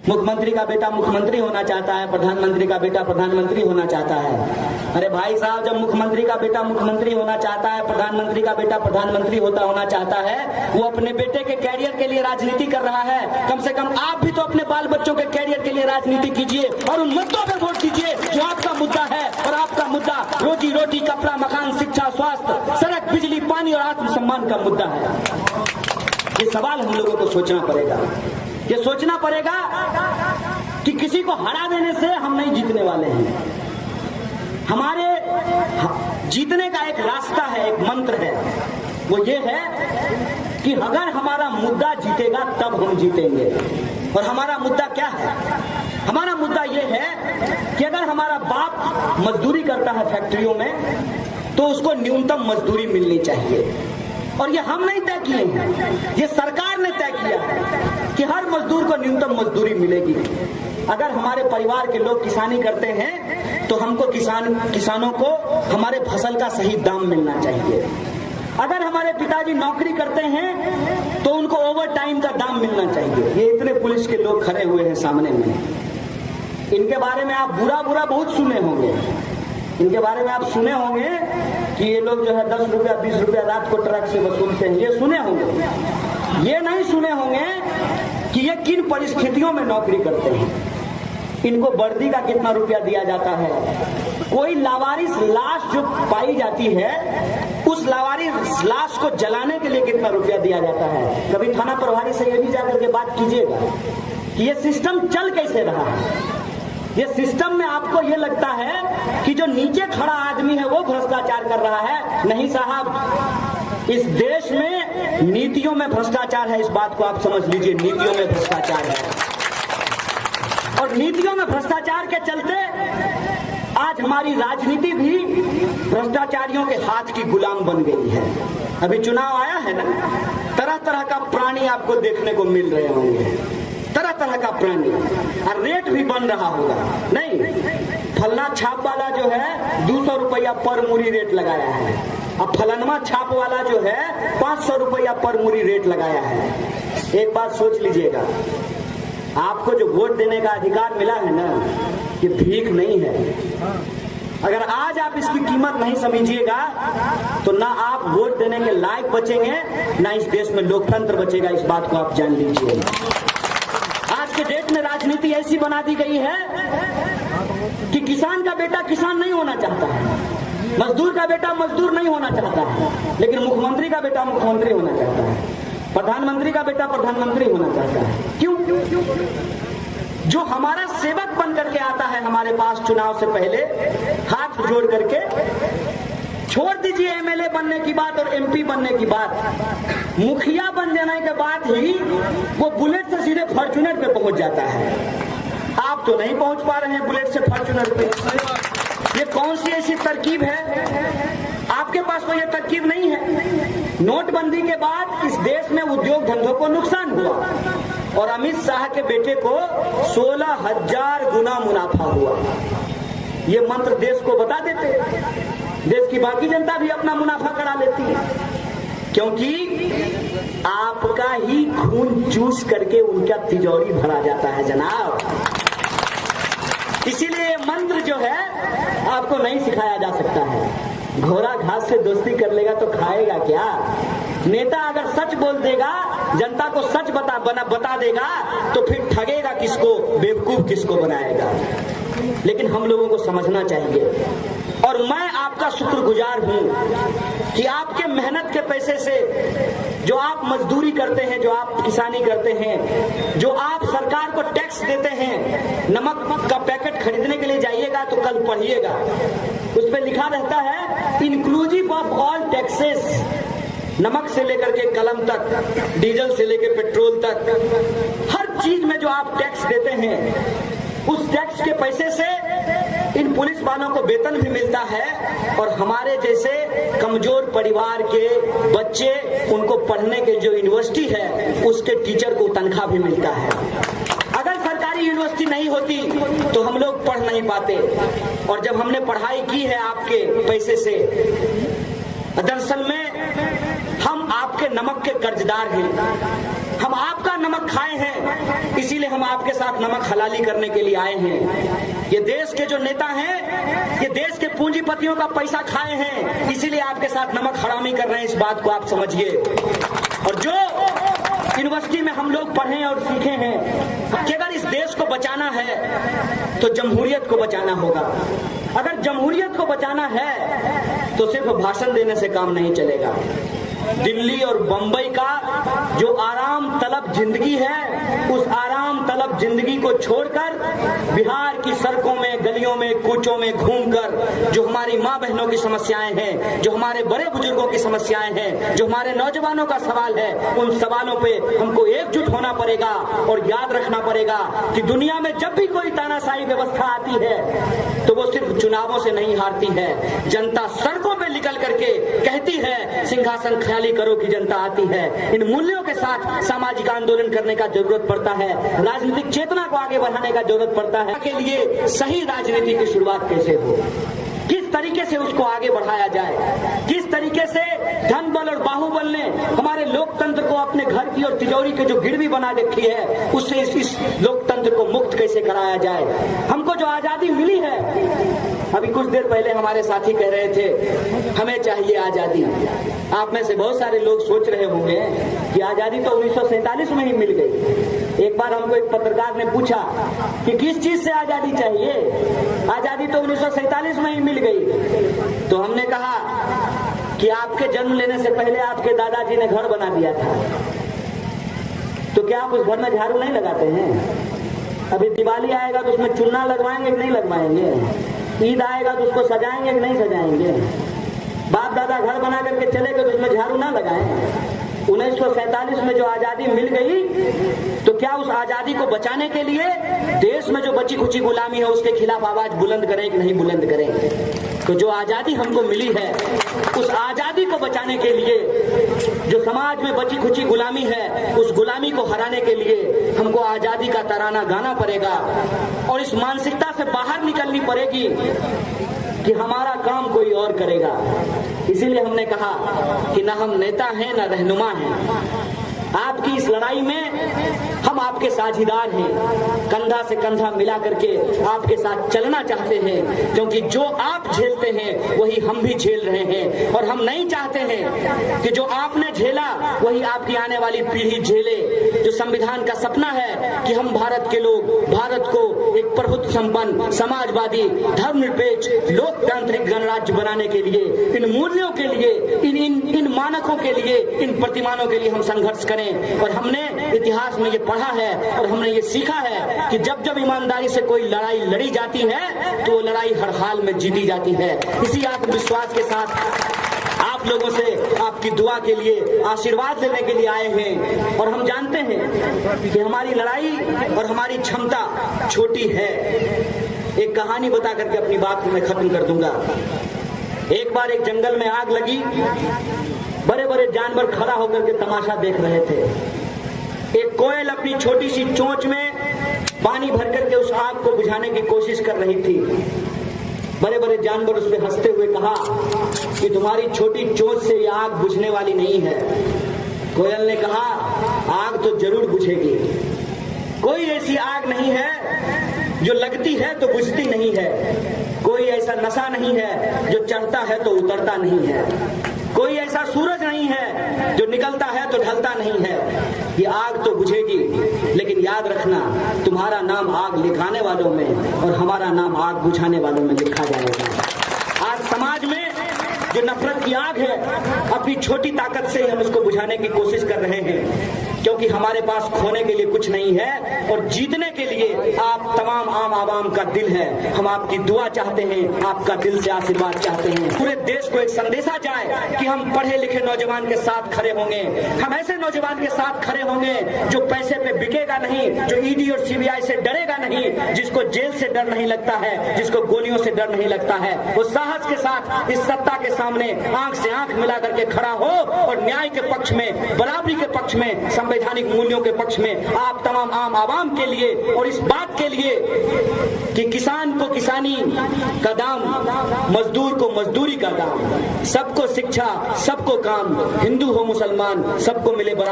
मुख्यमंत्री का बेटा मुख्यमंत्री होना चाहता है, प्रधानमंत्री का बेटा प्रधानमंत्री होना चाहता है। अरे भाई साहब, जब मुख्यमंत्री का बेटा मुख्यमंत्री होना चाहता है, प्रधानमंत्री का बेटा प्रधानमंत्री होना चाहता है, वो अपने बेटे के कैरियर के लिए राजनीति कर रहा है। कम से कम आप भी तो अपने बाल बच्चों के कैरियर के लिए राजनीति कीजिए और उन मुद्दों पर वोट दीजिए जो आपका मुद्दा है। और आपका मुद्दा रोजी रोटी, कपड़ा, मकान, शिक्षा, स्वास्थ्य, सड़क, बिजली, पानी और आत्मसम्मान का मुद्दा है। ये सवाल हम लोगों को सोचना पड़ेगा। ये सोचना पड़ेगा कि किसी को हरा देने से हम नहीं जीतने वाले हैं। हमारे जीतने का एक रास्ता है, एक मंत्र है, वो ये है कि अगर हमारा मुद्दा जीतेगा तब हम जीतेंगे। और हमारा मुद्दा क्या है? हमारा मुद्दा ये है कि अगर हमारा बाप मजदूरी करता है फैक्ट्रियों में तो उसको न्यूनतम मजदूरी मिलनी चाहिए। और ये हम नहीं तय किए हैं, ये सरकार ने तय किया है कि हर मजदूर को न्यूनतम मजदूरी मिलेगी। अगर हमारे परिवार के लोग किसानी करते हैं तो हमको किसानों को हमारे फसल का सही दाम मिलना चाहिए। अगर हमारे पिताजी नौकरी करते हैं तो उनको ओवर टाइम का दाम मिलना चाहिए। ये इतने पुलिस के लोग खड़े हुए हैं सामने में, इनके बारे में आप बुरा बहुत सुने होंगे। इनके बारे में आप सुने होंगे कि ये लोग जो है 10 रुपया 20 रुपया रात को ट्रक से वसूलते हैं, ये सुने होंगे। ये नहीं सुने होंगे कि ये किन परिस्थितियों में नौकरी करते हैं, इनको वर्दी का कितना रुपया दिया जाता है। कोई लावारिस लाश जो पाई जाती है उस लावारिस लाश को जलाने के लिए कितना रुपया दिया जाता है। कभी थाना प्रभारी से ये भी जाकर के बात कीजिएगा कि ये सिस्टम चल कैसे रहा है। ये सिस्टम में आपको ये लगता है कि जो नीचे खड़ा आदमी है वो भ्रष्टाचार कर रहा है। नहीं साहब, इस देश में नीतियों में भ्रष्टाचार है। इस बात को आप समझ लीजिए, नीतियों में भ्रष्टाचार है। और नीतियों में भ्रष्टाचार के चलते आज हमारी राजनीति भी भ्रष्टाचारियों के हाथ की गुलाम बन गई है। अभी चुनाव आया है ना, तरह तरह का प्राणी आपको देखने को मिल रहे होंगे, तरह तरह का प्राणी, और रेट भी बन रहा होगा। नहीं, फलना छाप वाला जो है 200 रुपया पर मूरी रेट लगाया है, अब फलनमा छाप वाला जो है 500 रुपया पर मूरी रेट लगाया है। एक बात सोच लीजिएगा, आपको जो वोट देने का अधिकार मिला है ना, ये भीख नहीं है। अगर आज आप इसकी कीमत नहीं समझिएगा तो ना आप वोट देने के लायक बचेंगे, ना इस देश में लोकतंत्र बचेगा। इस बात को आप जान लीजिए। आज के डेट में राजनीति ऐसी बना दी गई है कि किसान का बेटा किसान नहीं होना चाहता है, मजदूर का बेटा मजदूर नहीं होना चाहता है, लेकिन मुख्यमंत्री का बेटा मुख्यमंत्री होना चाहता है, प्रधानमंत्री का बेटा प्रधानमंत्री होना चाहता है। क्यों? जो हमारा सेवक बन करके आता है हमारे पास चुनाव से पहले, हाथ जोड़ करके, छोड़ दीजिए एमएलए बनने की बात और एमपी बनने की बात, मुखिया बन जाने के बाद ही वो बुलेट से सीधे फॉर्च्यूनर पे पहुंच जाता है। आप तो नहीं पहुंच पा रहे हैं बुलेट से फॉर्च्यूनर पे। ये कौन सी ऐसी तरकीब है? आपके पास तो ये तरकीब नहीं है। नोटबंदी के बाद इस देश में उद्योग धंधों को नुकसान हुआ और अमित शाह के बेटे को 16,000 गुना मुनाफा हुआ। ये मंत्र देश को बता देते, देश की बाकी जनता भी अपना मुनाफा करा लेती है, क्योंकि आपका ही खून चूस करके उनका तिजोरी भरा जाता है जनाब। इसीलिए ये मंत्र जो है आपको नहीं सिखाया जा सकता है। घोड़ा घास से दोस्ती कर लेगा तो खाएगा क्या? नेता अगर सच बोल देगा, जनता को सच बता देगा तो फिर ठगेगा किसको, बेवकूफ किसको बनाएगा। लेकिन हम लोगों को समझना चाहिए, और मैं आपका शुक्रगुजार हूं कि आपके मेहनत के पैसे से, जो आप मजदूरी करते हैं, जो आप किसानी करते हैं, जो आप सरकार को टैक्स देते हैं, नमक का पैकेट खरीदने के लिए जाइएगा तो कल पढ़िएगा, उस पर लिखा रहता है इंक्लूसिव ऑफ ऑल टैक्सेस। नमक से लेकर के कलम तक, डीजल से लेकर पेट्रोल तक, हर चीज में जो आप टैक्स देते हैं, उस टैक्स के पैसे से इन पुलिस वालों को वेतन भी मिलता है और हमारे जैसे कमजोर परिवार के बच्चे, उनको पढ़ने के जो यूनिवर्सिटी है उसके टीचर को तनख्वाह भी मिलता है। अगर सरकारी यूनिवर्सिटी नहीं होती तो हम लोग पढ़ नहीं पाते, और जब हमने पढ़ाई की है आपके पैसे से, दरअसल में हम आपके नमक के कर्जदार हैं। हम आपका नमक खाए हैं, इसीलिए हम आपके साथ नमक हलाली करने के लिए आए हैं। ये देश के जो नेता हैं, ये देश के पूंजीपतियों का पैसा खाए हैं, इसीलिए आपके साथ नमक हरामी कर रहे हैं। इस बात को आप समझिए। और जो यूनिवर्सिटी में हम लोग पढ़े और सीखे हैं कि अगर इस देश को बचाना है तो जमहूरियत को बचाना होगा। अगर जमहूरियत को बचाना है तो सिर्फ भाषण देने से काम नहीं चलेगा। दिल्ली और बंबई का जो आराम तलब जिंदगी है, उस आराम तलब जिंदगी को छोड़कर बिहार की सड़कों में, गलियों में, कूचों में घूमकर जो हमारी माँ बहनों की समस्याएं हैं, जो हमारे बड़े बुजुर्गों की समस्याएं हैं, जो हमारे नौजवानों का सवाल है, उन सवालों पे हमको एकजुट होना पड़ेगा। और याद रखना पड़ेगा कि दुनिया में जब भी कोई तानाशाही व्यवस्था आती है तो वो सिर्फ चुनावों से नहीं हारती है। जनता सड़कों पे निकल करके कहती है सिंहासन ख्याली करो की जनता आती है। इन मूल्यों के साथ सामाजिक आंदोलन करने का जरूरत पड़ता है, राजनीतिक चेतना को आगे बढ़ाने का जरूरत पड़ता है। के लिए सही राजनीति की शुरुआत कैसे हो, किस तरीके से उसको आगे बढ़ाया जाए, किस तरीके से धन बल और बाहुबल ने हमारे लोकतंत्र को अपने घर की और तिजोरी के जो गिरवी बना रखी है, उससे इस लोकतंत्र को मुक्त कैसे कराया जाए। हमको जो आजादी मिली है, अभी कुछ देर पहले हमारे साथी कह रहे थे हमें चाहिए आजादी। आप में से बहुत सारे लोग सोच रहे होंगे कि आजादी तो 1947 में ही मिल गई। एक बार हमको एक पत्रकार ने पूछा कि किस चीज से आजादी चाहिए, आजादी तो 1947 में ही मिल गई। तो हमने कहा कि आपके जन्म लेने से पहले आपके दादाजी ने घर बना दिया था, तो क्या आप उस घर में झाड़ू नहीं लगाते हैं? अभी दिवाली आएगा तो उसमें चूना लगवाएंगे कि नहीं लगवाएंगे? ईद आएगा तो उसको सजाएंगे कि नहीं सजाएंगे? बाप दादा घर बना करके चले गए तो उसमें झाड़ू ना लगाएं? 1947 में जो आजादी मिल गई, तो क्या उस आजादी को बचाने के लिए देश में जो बची खुची गुलामी है उसके खिलाफ आवाज बुलंद करें कि नहीं बुलंद करें? तो जो आजादी हमको मिली है, उस आजादी को बचाने के लिए, जो समाज में बची खुची गुलामी है, उस गुलामी को हराने के लिए हमको आजादी का तराना गाना पड़ेगा। और इस मानसिकता से बाहर निकलनी पड़ेगी कि हमारा काम कोई और करेगा। इसीलिए हमने कहा कि ना हम नेता हैं ना रहनुमा हैं। आपकी इस लड़ाई में हम आपके साझीदार हैं, कंधा से कंधा मिला करके आपके साथ चलना चाहते हैं, क्योंकि जो आप झेलते हैं वही हम भी झेल रहे हैं। और हम नहीं चाहते हैं कि जो आपने झेला वही आपकी आने वाली पीढ़ी झेले। जो संविधान का सपना है कि हम भारत के लोग भारत को एक प्रभुत्व संपन्न, समाजवादी, धर्मनिरपेक्ष, लोकतांत्रिक गणराज्य बनाने के लिए, इन मूल्यों के लिए, इन मानकों के लिए, इन प्रतिमानों के लिए हम संघर्ष करें। और हमने इतिहास में ये पढ़ा है और हमने ये सीखा है कि जब जब ईमानदारी से कोई लड़ाई लड़ी जाती है तो वो लड़ाई हर हाल में जीती जाती है। इसी आत्मविश्वास के साथ आप लोगों से आपकी दुआ के लिए, आशीर्वाद लेने के लिए आए हैं। और हम जानते हैं कि हमारी लड़ाई और हमारी क्षमता छोटी है। एक कहानी बता करके अपनी बात मैं खत्म कर दूंगा। एक बार एक जंगल में आग लगी, बड़े बड़े जानवर खड़ा होकर के तमाशा देख रहे थे। एक कोयल अपनी छोटी सी चोंच में पानी भर करके उस आग को बुझाने की कोशिश कर रही थी। बड़े बड़े जानवर उससे हंसते हुए कहा कि तुम्हारी छोटी चोंच से यह आग बुझने वाली नहीं है। कोयल ने कहा आग तो जरूर बुझेगी। कोई ऐसी आग नहीं है जो लगती है तो बुझती नहीं है। कोई ऐसा नशा नहीं है जो चढ़ता है तो उतरता नहीं है। कोई ऐसा सूरज नहीं है जो निकलता है तो ढलता नहीं है। ये आग तो बुझेगी, लेकिन याद रखना तुम्हारा नाम आग लिखाने वालों में और हमारा नाम आग बुझाने वालों में लिखा जाएगा। आज समाज में जो नफरत की आग है, अपनी छोटी ताकत से ही हम उसको बुझाने की कोशिश कर रहे हैं, क्योंकि हमारे पास खोने के लिए कुछ नहीं है और जीतने के लिए आप तमाम आम आवाम का दिल है। हम आपकी दुआ चाहते हैं, आपका दिल से आशीर्वाद चाहते हैं। पूरे देश को एक संदेशा जाए कि हम पढ़े लिखे नौजवान के साथ खड़े होंगे, हम ऐसे नौजवान के साथ खड़े होंगे जो पैसे पे झिझकेगा नहीं, जो ईडी और सीबीआई से डरेगा नहीं, जिसको जेल से डर नहीं लगता है, जिसको गोलियों से डर नहीं लगता है, वो साहस के साथ इस सत्ता के सामने आंख से आंख मिला करके खड़ा हो और न्याय के पक्ष में, बराबरी के पक्ष में, संवैधानिक मूल्यों के पक्ष में आप तमाम आम आवाम के लिए और इस बात के लिए कि किसान को किसानी का दाम, मजदूर को मजदूरी का दाम, सबको शिक्षा, सबको काम, हिंदू हो मुसलमान, सबको मिले बराबर।